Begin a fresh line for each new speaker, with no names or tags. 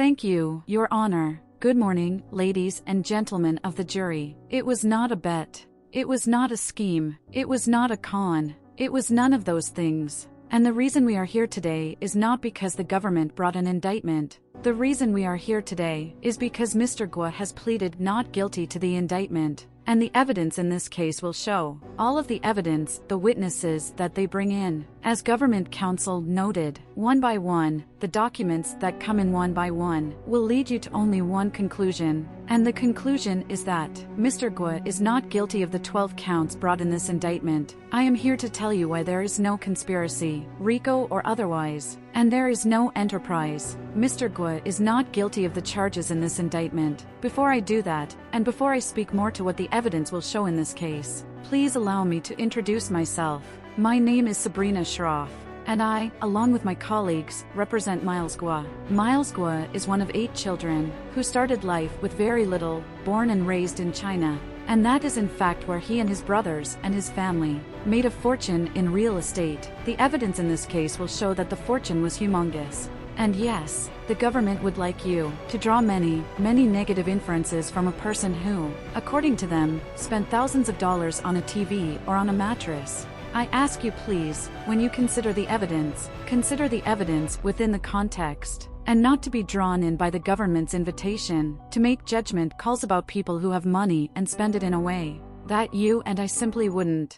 Thank you, Your Honor. Good morning, ladies and gentlemen of the jury. It was not a bet. It was not a scheme. It was not a con. It was none of those things. And the reason we are here today is not because the government brought an indictment. The reason we are here today is because Mr. Gua has pleaded not guilty to the indictment. And the evidence in this case will show all of the evidence, the witnesses that they bring in. As government counsel noted, one by one, the documents that come in one by one will lead you to only one conclusion. And the conclusion is that Mr. Gua is not guilty of the 12 counts brought in this indictment. I am here to tell you why there is no conspiracy, RICO or otherwise, and there is no enterprise. Mr. Gua is not guilty of the charges in this indictment. Before I do that, and before I speak more to what the evidence will show in this case, please allow me to introduce myself. My name is Sabrina Shroff, and I, along with my colleagues, represent Miles Gua. Miles Gua is one of 8 children who started life with very little, born and raised in China. And that is in fact where he and his brothers and his family made a fortune in real estate. The evidence in this case will show that the fortune was humongous. And yes, the government would like you to draw many, many negative inferences from a person who, according to them, spent thousands of dollars on a TV or on a mattress. I ask you please, when you consider the evidence within the context, and not to be drawn in by the government's invitation to make judgment calls about people who have money and spend it in a way that you and I simply wouldn't.